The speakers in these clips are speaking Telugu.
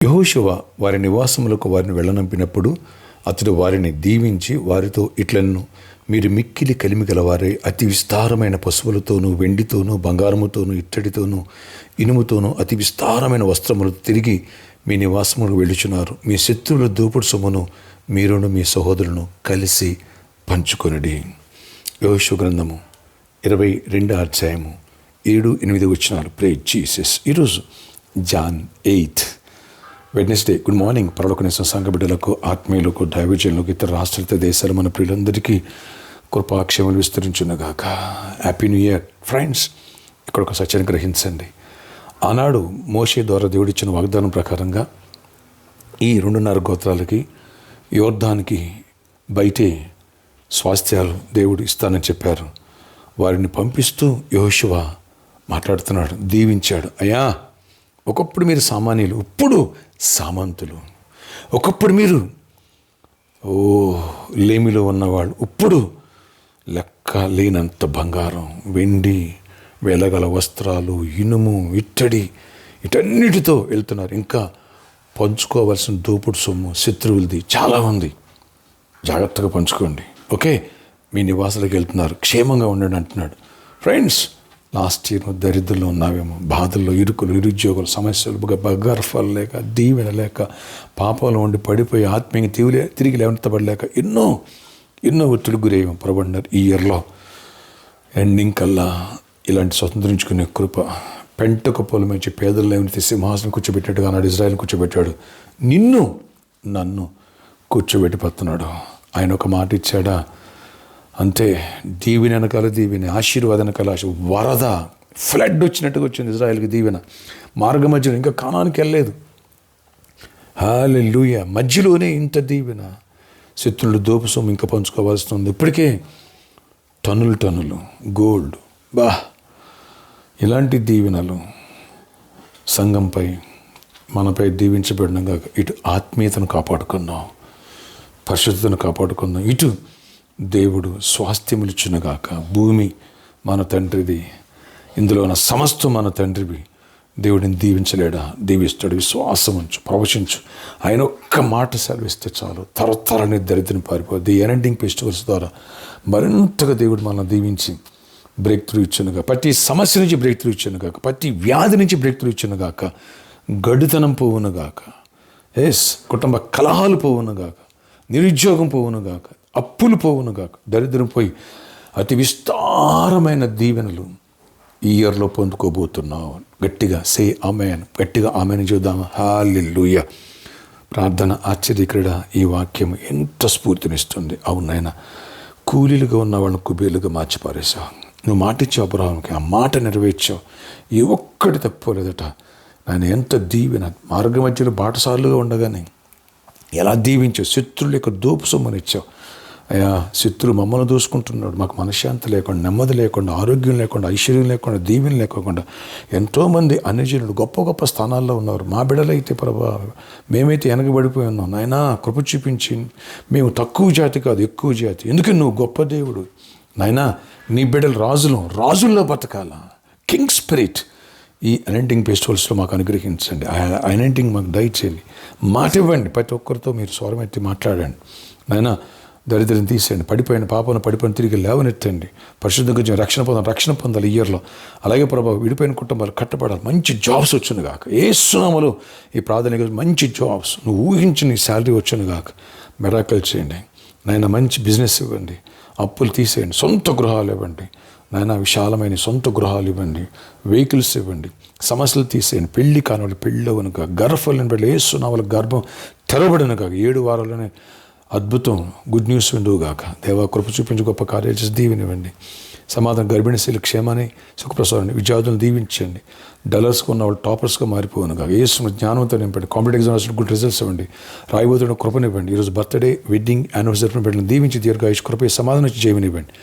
యెహోషువ వారి నివాసములకు వారిని వెళ్ళనంపినప్పుడు అతడు వారిని దీవించి వారితో ఇట్లన్ను, మీరు మిక్కిలి కలిమి గలవారే, అతి విస్తారమైన పశువులతోనూ వెండితోనూ బంగారముతోనూ ఇత్తడితోనూ ఇనుముతోనూ అతి విస్తారమైన వస్త్రములతో తిరిగి మీ నివాసములకు వెళ్ళుచున్నారు. మీ శత్రువుల దోపుడు సొమ్మును మీరును మీ సహోదరులను కలిసి పంచుకొనిడి. యెహోషువ గ్రంథము 22 ప్రేజ్ జీసస్. ఈరోజు జాన్ 8 వెడ్నెస్డే. Good morning. పరలోకనేసిన సంఘ బిడ్డలకు, ఆత్మీయులకు, దైవజనులకు, ఇతర రాష్ట్రాలతో దేశాలు మన ప్రియులందరికీ కృపాక్షేమలు విస్తరించున్నగాక. Happy new year friends. ఇక్కడ ఒక సత్యాన్ని గ్రహించండి. ఆనాడు మోషే ద్వారా దేవుడిచ్చిన వాగ్దానం ప్రకారంగా ఈ 2.5 గోత్రాలకి యోర్దానికి బయటే స్వాస్థ్యాలు దేవుడు ఇస్తానని చెప్పారు. వారిని పంపిస్తూ యెహోషువ మాట్లాడుతున్నాడు, దీవించాడు. అయ్యా, ఒకప్పుడు మీరు సామాన్యులు, ఇప్పుడు సామంతులు. ఒకప్పుడు మీరు లేమిలో ఉన్నవాళ్ళు, ఇప్పుడు లెక్క లేనంత బంగారం, వెండి, వెలగల వస్త్రాలు, ఇనుము, ఇత్తడి, వీటన్నిటితో వెళ్తున్నారు. ఇంకా పంచుకోవాల్సిన దోపుడు సొమ్ము శత్రువులది చాలా ఉంది. జాగ్రత్తగా పంచుకోండి. ఓకే, మీ నివాసాలకు వెళ్తున్నారు, క్షేమంగా ఉండండి అంటున్నాడు. ఫ్రెండ్స్, లాస్ట్ ఇయర్ దరిద్రంలో ఉన్నావేమో, బాధల్లో, ఇరుకులు, నిరుద్యోగులు, సమస్యలు, బగర్ఫాలు లేక, దీవెన లేక, పాపాలు ఉండి పడిపోయి ఆత్మీయంగా తిరిగి లేవనెత్తబడలేక ఎన్నో ఒత్తిడి గురయ్యాము. ప్రభండారు ఈ ఇయర్లో ఎండింగ్ కల్లా ఇలాంటి స్వతంత్రించుకునే కృప, పెంటకు పొలమించి పేదలు లేవనెత్తి సింహాసనం కూర్చోబెట్టినట్టుగా నాడు ఇజ్రాయెల్ కూర్చోబెట్టాడు. నన్ను కూర్చోబెట్టిపోతున్నాడు. ఆయన ఒక మాట ఇచ్చాడా, అంతే. దీవెన వెనకాల దీవెన, ఆశీర్వాదం వెనకాల వరద, ఫ్లడ్ వచ్చినట్టుగా వచ్చింది ఇజ్రాయెల్కి దీవెన. మార్గ మధ్యలో ఇంకా కానానికి వెళ్ళలేదు. హల్లెలూయా. మధ్యలోనే ఇంత దీవెన. శత్రులు దోపు సొమ్ము ఇంకా పంచుకోవాల్సి ఉంది. ఇప్పటికే టన్నులు గోల్డ్. ఇలాంటి దీవెనలు సంఘంపై, మనపై దీవించబడినగా ఇటు ఆత్మీయతను కాపాడుకున్నాం, పరిశుద్ధతను కాపాడుకున్నాం, ఇటు దేవుడు స్వాస్థ్యములిచ్చునుగాక. భూమి మన తండ్రిది, ఇందులో ఉన్న సమస్తం మన తండ్రివి. దేవుడిని దీవించలేడా? దీవిస్తాడు. విశ్వాసం ఉంచు, ప్రవచించు. ఆయన ఒక్క మాట సెలవిస్తే చాలు, తరతరాన్ని దరిద్రం పారిపోద్ది. ఎండింగ్ ఫెస్టివల్స్ ద్వారా మరింతగా దేవుడు మనల్ని దీవించి బ్రేక్ త్రూ ఇచ్చునుగా. ప్రతి సమస్య నుంచి బ్రేక్ త్రూ ఇచ్చునుగాక. ప్రతి వ్యాధి నుంచి బ్రేక్ త్రూ ఇచ్చునుగాక. గడుతనం పోవునుగాక. కుటుంబ కలహాలు పోవునుగాక. నిరుద్యోగం పోవునుగాక. అప్పులు పోవునుగాక. దరిద్రం పోయి అతి విస్తారమైన దీవెనలు ఈ ఇయర్లో పొందుకోబోతున్నావు. గట్టిగా సే ఆమెన్. గట్టిగా ఆమెను చూద్దామా? హల్లెలూయా. ప్రార్థన, ఆశ్చర్యక్రీడ. ఈ వాక్యం ఎంత స్ఫూర్తినిస్తుంది. అవునైనా కూలీలుగా ఉన్న వాళ్ళని కుబేలుగా మార్చిపారేశావు. నువ్వు మాట ఇచ్చావు అబ్రాహాముకి, ఆ మాట నెరవేర్చావు. ఏ ఒక్కటి తప్పుకోలేదట. ఆయన ఎంత దీవెన. మార్గ మధ్యలో బాటసారులుగా ఉండగానే ఎలా దీవించావు. శత్రువుల యొక్క దోపు సొమ్మునిచ్చావు. అయ్యా, శత్రులు మమ్మల్ని దూసుకుంటున్నాడు. మాకు మనశ్శాంతి లేకుండా, నెమ్మది లేకుండా, ఆరోగ్యం లేకుండా, ఐశ్వర్యం లేకుండా, దీవెన లేకుండా ఎంతోమంది అన్యజనులు గొప్ప స్థానాల్లో ఉన్నారు. మా బిడ్డలైతే ప్రభా, మేమైతే వెనకబడిపోయి ఉన్నాం. నాయనా, కృప చూపించి, మేము తక్కువ జాతి కాదు, ఎక్కువ జాతి. ఎందుకని నువ్వు గొప్ప దేవుడు. నాయనా, నీ బిడ్డలు రాజుల్లో బతకాల. కింగ్ స్పిరిట్ ఈ అనంటింగ్ ఫెస్టివల్స్లో మాకు అనుగ్రహించండి. అనంటింగ్ మాకు దయచేయండి. మాట ఇవ్వండి. ప్రతి ఒక్కరితో మీరు స్వరమెత్తి మాట్లాడండి. నాయనా, దరిద్రం తీసేయండి. పడిపోయిన తిరిగి లేవనెత్తండి. పరిశుద్ధంగా రక్షణ పొందాలి ఈ ఇయర్లో. అలాగే ప్రభావ, విడిపోయిన కుటుంబాలు కట్టబడాలి. మంచి జాబ్స్ వచ్చును గాక. యేసునామములో ఈ ప్రార్థన, మంచి జాబ్స్, నువ్వు ఊహించిన శాలరీ వచ్చును గాక. మిరాకిల్ చేయండి నాయన. మంచి బిజినెస్ ఇవ్వండి. అప్పులు తీసేయండి. సొంత గృహాలు ఇవ్వండి నాయన. విశాలమైన సొంత గృహాలు ఇవ్వండి. వెహికల్స్ ఇవ్వండి. సమస్యలు తీసేయండి. పెళ్లి కాని వాళ్ళు పెళ్ళి అవ్వనుగా. గర్భఫలం బిడ్డలు యేసునామములో గర్భం తెరవబడునుగా. 7 వారాల్లోనే అద్భుతం, గుడ్ న్యూస్ విండుగాక. దేవా, కృప చూపించి గొప్ప కార్యాలు చేసి దీవెనివ్వండి. సమాధానం, గర్భిణీ స్త్రీలు క్షేమాన్ని, సుఖప్రసవాన్ని, విద్యార్థులను దీవించండి. డలర్స్గా ఉన్న వాళ్ళు టాపర్స్గా మారిపోనుగా. యేసు జ్ఞానంతో నింపండి. కాంపిటేటివ్ ఎగ్జామ్స్ గుడ్ రిజల్ట్స్ ఇవ్వండి. రాయబోతున్న కృపనివ్వండి. ఈరోజు బర్త్డే, వెడ్డింగ్, యానివర్సరీ బిడ్డలను దీవించి దీర్ఘాయుష్ కృప, సమాధానం నుంచి జీవనివ్వండి.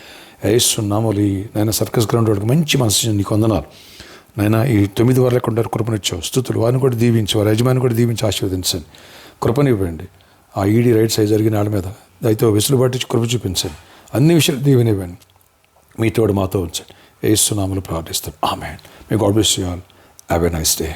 యేసు నామములో నాయన సర్కస్ గ్రౌండ్ వాళ్ళకి మంచి మనసు నీకు వందనాలు నాయన. ఈ 9 వారాలకు ఉండారు కృపనిచ్చావు. స్థుతులు. వారిని కూడా దీవించి, వారి యజమాని కూడా దీవించి ఆశీర్వదించండి. కృపనివ్వండి. ఆ ఈడీ రైట్ సైజ్ జరిగిన వాళ్ళ మీద దయతో వెసులుబాటు కృప చూపించండి. అన్ని విషయాలు దీవెనివ్వండి. మీ తోడు మాతో ఉంచండి. యేసు నామములో ప్రార్థిస్తాను. ఆమేన్. May God bless you all. Have a nice day.